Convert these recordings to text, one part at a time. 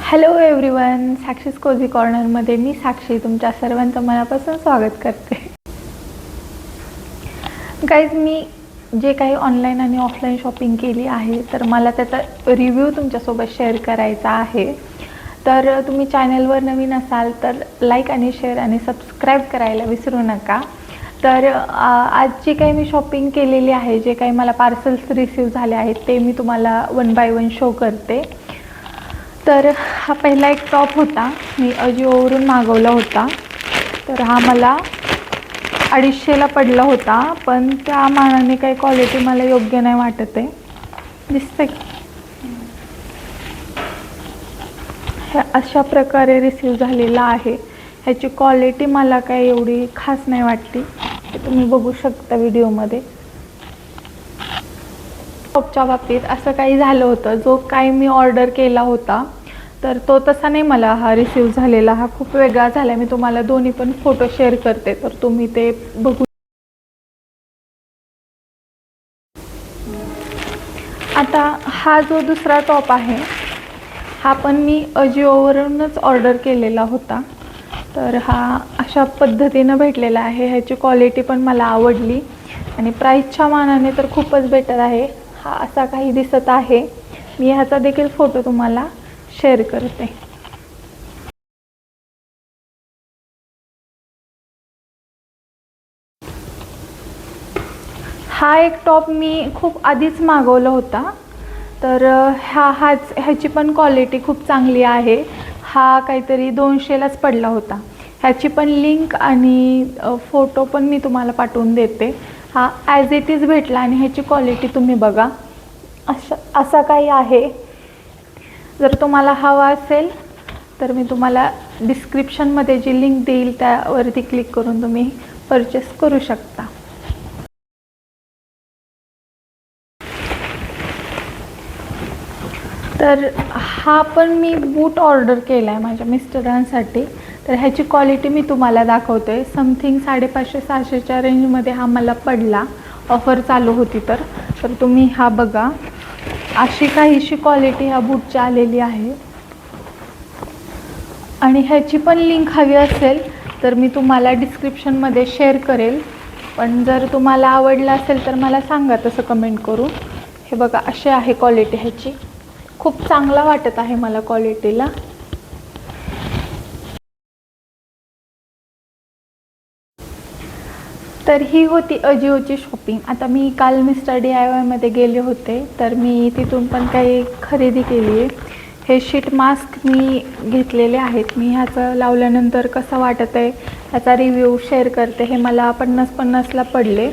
Hello everyone, साक्षीज cosy कॉर्नरमध्ये मी साक्षी तुमच्या सर्वांचं मनापासून स्वागत करते. गाईज, मी जे काही ऑनलाईन आणि ऑफलाईन शॉपिंग केली आहे तर मला त्याचा रिव्ह्यू तुमच्यासोबत शेअर करायचा आहे. तर तुम्ही चॅनलवर नवीन असाल तर लाईक आणि शेअर आणि सबस्क्राईब करायला विसरू नका. तर आज जी काही मी शॉपिंग केलेली आहे, जे काही मला पार्सल्स रिसीव झाले आहेत ते मी तुम्हाला वन बाय वन शो करते. तर हा पहिला एक टॉप होता, मी अजिओवरून मागवला होता. तर हा मला 250ला पडला होता, पण त्या मानाने काही क्वालिटी मला योग्य नाही वाटत आहे. दिसतंय हे अशा प्रकारे रिसीव झालेला आहे. ह्याची क्वालिटी मला काही एवढी खास नाही वाटली, ते तुम्ही बघू शकता व्हिडिओमध्ये. टॉपच्या बाबतीत असं काही झालं होतं, जो काही मी ऑर्डर केला होता तर तो तसा नाही मला हा रिसीव झालेला, हा खूप वेगळा झाला. मी तुम्हाला दोन्ही पण फोटो शेअर करते तर तुम्ही ते बघू. आता हा जो दुसरा टॉप आहे हा पण मी अजिओवरूनच ऑर्डर केलेला होता. तर हा अशा पद्धतीनं भेटलेला आहे. ह्याची क्वालिटी पण मला आवडली आणि प्राईसच्या मानाने तर खूपच बेटर आहे. हा असा काही दिसत आहे. मी ह्याचा देखील फोटो तुम्हाला शेअर करते. हा एक टॉप मी खूप आधीच मागवला होता. तर ह्याची पण क्वालिटी खूप चांगली आहे. हा काहीतरी 200लाच पडला होता. ह्याची पण लिंक आणि फोटो पण मी तुम्हाला पाठवून देते. हा ॲज इट इज भेटला आणि ह्याची क्वालिटी तुम्ही बघा, असा काही आहे. जर तुम्हाला हवा असेल तर मी तुम्हाला डिस्क्रिप्शनमध्ये जी लिंक देईल त्यावरती क्लिक करून तुम्ही परचेस करू शकता. तर हा पण मी बूट ऑर्डर केला आहे माझ्या मिस्टरांसाठी. तर ह्याची क्वालिटी मी तुम्हाला दाखवते. समथिंग 550-600च्या रेंजमध्ये हा मला पडला, ऑफर चालू होती तर. तर तुम्ही हा बघा, अशी काहीशी क्वालिटी ह्या बूटची आलेली आहे. आणि ह्याची पण लिंक हवी असेल तर मी तुम्हाला डिस्क्रिप्शनमध्ये शेअर करेल. पण जर तुम्हाला आवडलं असेल तर मला सांगा तसं कमेंट करून. हे बघा, अशी आहे क्वालिटी ह्याची. खूप चांगला वाटत आहे मला क्वालिटीला. तर ही होती अजिओची शॉपिंग. आता मी काल मिस्टर DIYमध्ये गेले होते तर मी तिथून पण काही खरेदी केली आहे. हे शीट मास्क मी घेतलेले आहेत. मी ह्याचं लावल्यानंतर कसं वाटत आहे ह्याचा रिव्ह्यू शेअर करते. हे मला 50-50ला पडले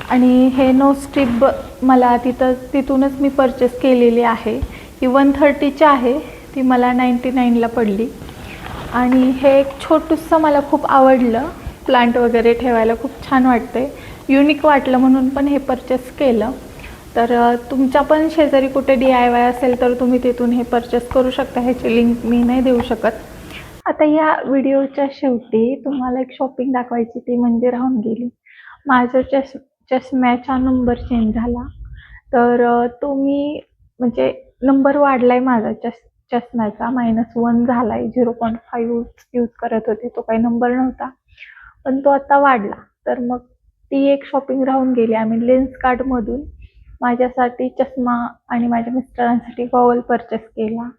आणि हे नो स्ट्रिप मला तिथूनच मी परचेस केलेली आहे. ही 130ची आहे, ती मला 99ला पडली. आणि हे एक छोटंसं मला खूप आवडलं, प्लांट वगैरे ठेवायला खूप छान वाटते, युनिक वाटलं म्हणून पण हे परचेस केलं. तर तुमच्या पण शेजारी कुठे DIY असेल तर तुम्ही तिथून हे परचेस करू शकता. ह्याची लिंक मी नाही देऊ शकत. आता या व्हिडिओच्या शेवटी तुम्हाला एक शॉपिंग दाखवायची, ती म्हणजे राहून गेली. माझं चष्म्याचा नंबर चेंज झाला. तर तो मी म्हणजे नंबर वाढला आहे माझा चष्म्याचा, -1 झाला आहे. 0.5 यूज करत होते, तो काही नंबर नव्हता पण तो आता वाढला. तर मग ती एक शॉपिंग राहून गेली. आम्ही लेन्सकार्टमधून माझ्यासाठी चष्मा आणि माझ्या मिस्टरांसाठी गॉगल परचेस केला.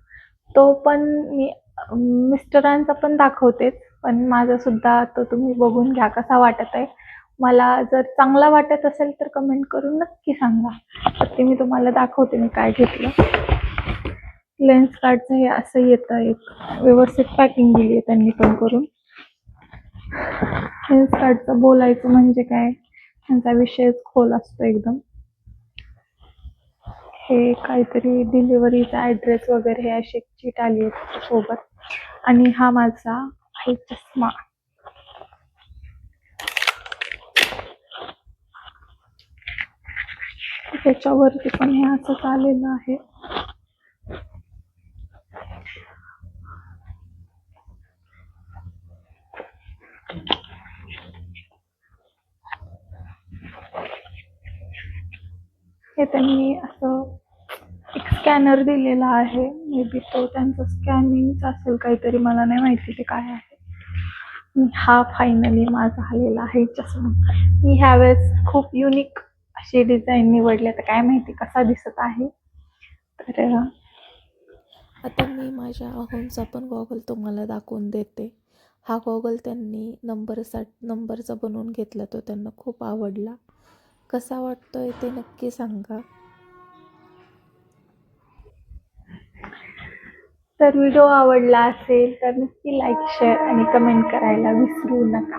तो पण मी मिस्टरांचा पण दाखवतेच, पण माझासुद्धा तो तुम्ही बघून घ्या कसा वाटत आहे. मला जर चांगला वाटत असेल तर कमेंट करून नक्की सांगा. तर ते मी तुम्हाला दाखवते मी काय घेतलं. लेन्सकार्टचं हे असं येतं, एक व्यवस्थित पॅकिंग दिली आहे त्यांनी पण करून. लेन्सकार्टचं बोलायचं म्हणजे काय, त्यांचा विषयच खोल असतो एकदम. हे काहीतरी डिलिव्हरीचा ॲड्रेस वगैरे हे अशी चिट आली आहे सोबत. आणि हा माझा आहे चष्मा. त्याच्यावरती पण हे असंच आलेलं आहे. हे त्यांनी असं एक स्कॅनर दिलेला आहे, मे बी तो त्यांचा स्कॅनिंगचा असेल काहीतरी, मला नाही माहिती ते काय आहे. हा फायनली माझा आलेला आहे चष्मा. मी ह्यावेळेस खूप युनिक अशी डिझाईन निवडली, तर काय माहिती कसा दिसत आहे. तर आता मी माझ्या अहोंचा पण गॉगल तुम्हाला दाखवून देते. हा गॉगल त्यांनी नंबरचा बनवून घेतला, तो त्यांना खूप आवडला. कसा वाटतोय ते नक्की सांगा. तर व्हिडिओ आवडला असेल तर नक्की लाईक, शेअर आणि कमेंट करायला विसरू नका.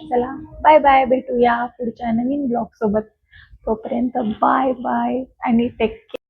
चला बाय बाय, भेटूया पुढच्या नवीन ब्लॉग सोबत. तोपर्यंत बाय बाय आणि टेक केअर.